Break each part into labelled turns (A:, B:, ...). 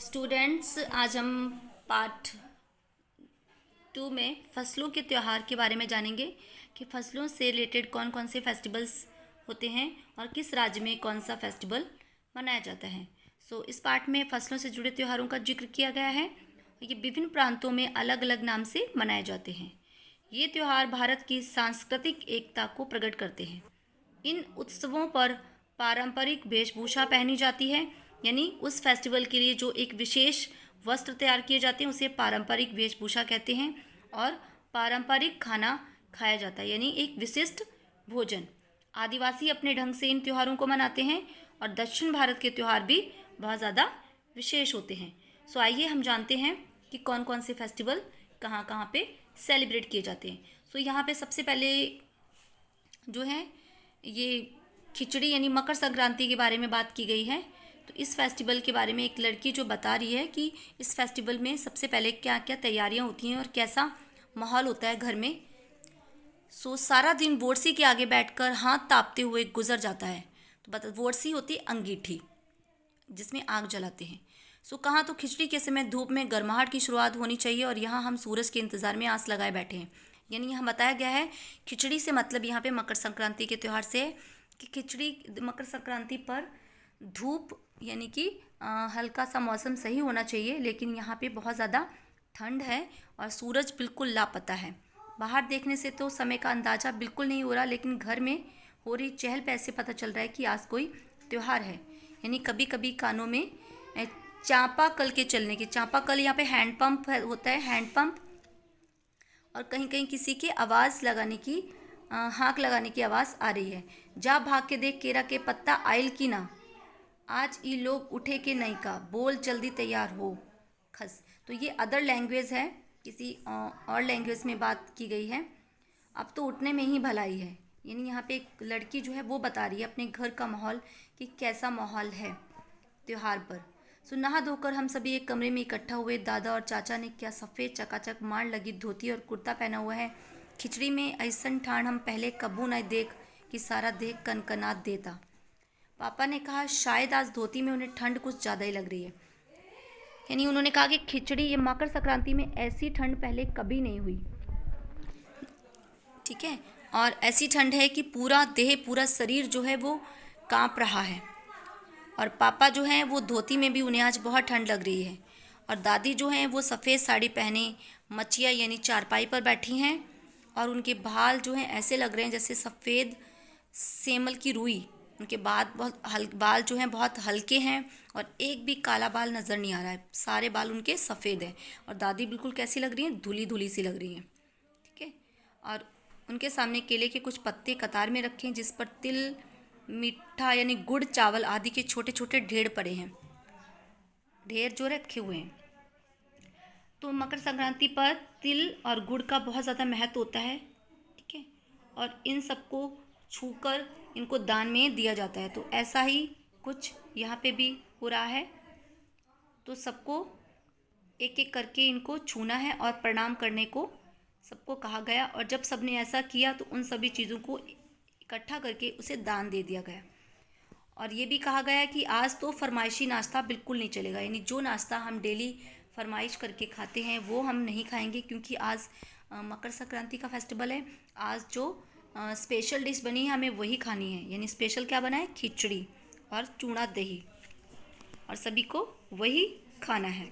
A: Students, आज हम part 2 में फसलों के त्यौहार के बारे में जानेंगे कि फसलों से रिलेटेड कौन कौन से फेस्टिवल्स होते हैं और किस राज्य में कौन सा फेस्टिवल मनाया जाता है। इस पार्ट में फसलों से जुड़े त्योहारों का जिक्र किया गया है। ये विभिन्न प्रांतों में अलग अलग नाम से मनाए जाते हैं। ये त्यौहार भारत की सांस्कृतिक एकता को प्रकट करते हैं। इन उत्सवों पर पारंपरिक वेशभूषा पहनी जाती है, यानी उस फेस्टिवल के लिए जो एक विशेष वस्त्र तैयार किए जाते हैं उसे पारंपरिक वेशभूषा कहते हैं। और पारंपरिक खाना खाया जाता है, यानी एक विशिष्ट भोजन। आदिवासी अपने ढंग से इन त्योहारों को मनाते हैं और दक्षिण भारत के त्यौहार भी बहुत ज़्यादा विशेष होते हैं। आइए हम जानते हैं कि कौन कौन से फेस्टिवल कहाँ कहाँ पे सेलिब्रेट किए जाते हैं। यहाँ पे सबसे पहले जो है ये खिचड़ी यानी मकर संक्रांति के बारे में बात की गई है। तो इस फेस्टिवल के बारे में एक लड़की जो बता रही है कि इस फेस्टिवल में सबसे पहले क्या क्या तैयारियां होती हैं और कैसा माहौल होता है घर में। सारा दिन वोरसी के आगे बैठकर हाथ तापते हुए गुजर जाता है। तो बता, वोरसी होती है अंगीठी जिसमें आग जलाते हैं। कहाँ तो खिचड़ी के समय धूप में गर्माहट की शुरुआत होनी चाहिए और यहाँ हम सूरज के इंतज़ार में आस लगाए बैठे हैं। यानी यहाँ बताया गया है खिचड़ी से मतलब यहाँ पे मकर संक्रांति के त्यौहार से है कि खिचड़ी मकर संक्रांति पर धूप यानी कि हल्का सा मौसम सही होना चाहिए, लेकिन यहाँ पे बहुत ज़्यादा ठंड है और सूरज बिल्कुल लापता है। बाहर देखने से तो समय का अंदाज़ा बिल्कुल नहीं हो रहा, लेकिन घर में हो रही चहल पहल से पता चल रहा है कि आज कोई त्यौहार है। यानी कभी कभी कानों में चापाकल के चलने की, चापाकल यहाँ पे हैंड पंप होता है, हैंड पंप, और कहीं कहीं किसी की आवाज़ लगाने की, हाँक लगाने की आवाज़ आ रही है। जा भाग के देख केरा के पत्ता आयल की ना, आज ई लोग उठे के नहीं का, बोल जल्दी तैयार हो खस। तो ये अदर लैंग्वेज है, किसी और लैंग्वेज में बात की गई है। अब तो उठने में ही भलाई है। यानी यहाँ पे एक लड़की जो है वो बता रही है अपने घर का माहौल कि कैसा माहौल है त्योहार पर। नहा धोकर हम सभी एक कमरे में इकट्ठा हुए। दादा और चाचा ने क्या सफ़ेद चकाचक मार लगी धोती और कुर्ता पहना हुआ है। खिचड़ी में ऐसन ठाण हम पहले कबू न देख कि सारा देह कनकनात देता। पापा ने कहा शायद आज धोती में उन्हें ठंड कुछ ज़्यादा ही लग रही है। यानी उन्होंने कहा कि खिचड़ी ये मकर संक्रांति में ऐसी ठंड पहले कभी नहीं हुई। ठीक है, और ऐसी ठंड है कि पूरा देह पूरा शरीर जो है वो कांप रहा है। और पापा जो हैं वो धोती में भी उन्हें आज बहुत ठंड लग रही है। और दादी जो हैं वो सफ़ेद साड़ी पहने मचिया यानी चारपाई पर बैठी हैं और उनके बाल जो हैं ऐसे लग रहे हैं जैसे सफ़ेद सेमल की रुई। उनके बाल जो हैं बहुत हल्के हैं और एक भी काला बाल नज़र नहीं आ रहा है, सारे बाल उनके सफ़ेद हैं। और दादी बिल्कुल कैसी लग रही हैं, धुली धुली सी लग रही हैं। ठीक है, और उनके सामने केले के कुछ पत्ते कतार में रखे हैं जिस पर तिल, मीठा यानी गुड़, चावल आदि के छोटे छोटे ढेर पड़े हैं, ढेर जो रखे हुए हैं। तो मकर संक्रांति पर तिल और गुड़ का बहुत ज़्यादा महत्व होता है। ठीक है, और इन सबको छूकर इनको दान में दिया जाता है। तो ऐसा ही कुछ यहाँ पे भी हो रहा है। तो सबको एक एक करके इनको छूना है और प्रणाम करने को सबको कहा गया। और जब सबने ऐसा किया तो उन सभी चीज़ों को इकट्ठा करके उसे दान दे दिया गया। और ये भी कहा गया कि आज तो फरमाइशी नाश्ता बिल्कुल नहीं चलेगा, यानी जो नाश्ता हम डेली फरमाइश करके खाते हैं वो हम नहीं खाएंगे, क्योंकि आज मकर संक्रांति का फेस्टिवल है। आज जो स्पेशल डिश बनी है हमें वही खानी है। यानी स्पेशल क्या बना है, खिचड़ी और चूड़ा दही, और सभी को वही खाना है।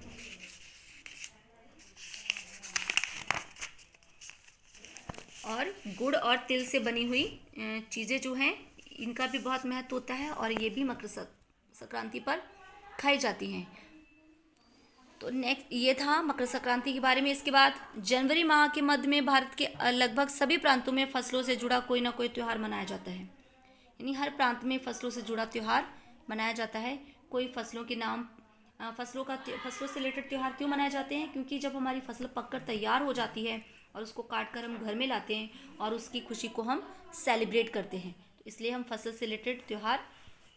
A: और गुड़ और तिल से बनी हुई चीज़ें जो हैं इनका भी बहुत महत्व होता है और ये भी मकर संक्रांति पर खाई जाती हैं। तो नेक्स्ट ये था मकर संक्रांति के बारे में। इसके बाद जनवरी माह के मध्य में भारत के लगभग सभी प्रांतों में फसलों से जुड़ा कोई ना कोई त्यौहार मनाया जाता है। यानी हर प्रांत में फसलों से जुड़ा त्यौहार मनाया जाता है। कोई फसलों के नाम, फसलों से रिलेटेड त्यौहार क्यों मनाए जाते हैं, क्योंकि जब हमारी फसल पककर तैयार हो जाती है और उसको काट कर हम घर में लाते हैं और उसकी खुशी को हम सेलिब्रेट करते हैं, तो इसलिए हम फसल से रिलेटेड त्यौहार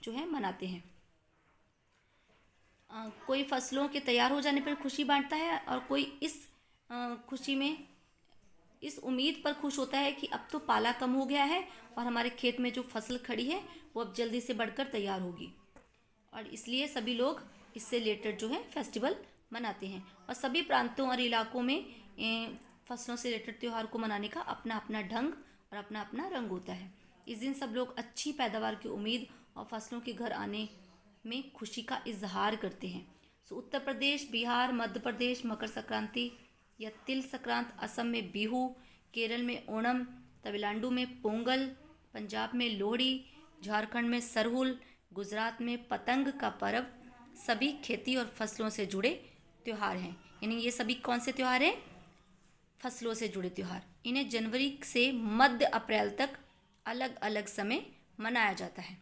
A: जो है मनाते हैं। कोई फसलों के तैयार हो जाने पर खुशी बांटता है और कोई इस खुशी में, इस उम्मीद पर खुश होता है कि अब तो पाला कम हो गया है और हमारे खेत में जो फसल खड़ी है वो अब जल्दी से बढ़कर तैयार होगी। और इसलिए सभी लोग इससे रिलेटेड जो है फेस्टिवल मनाते हैं। और सभी प्रांतों और इलाकों में फसलों से रिलेटेड त्यौहार को मनाने का अपना अपना ढंग और अपना अपना रंग होता है। इस दिन सब लोग अच्छी पैदावार की उम्मीद और फसलों के घर आने में खुशी का इजहार करते हैं। सो उत्तर प्रदेश, बिहार, मध्य प्रदेश मकर संक्रांति या तिल संक्रांत, असम में बिहू, केरल में ओणम, तमिलनाडु में पोंगल, पंजाब में लोहड़ी, झारखंड में सरहुल, गुजरात में पतंग का पर्व सभी खेती और फसलों से जुड़े त्यौहार हैं। यानी ये सभी कौन से त्यौहार हैं? फसलों से जुड़े त्यौहार। इन्हें जनवरी से मध्य अप्रैल तक अलग अलग समय मनाया जाता है।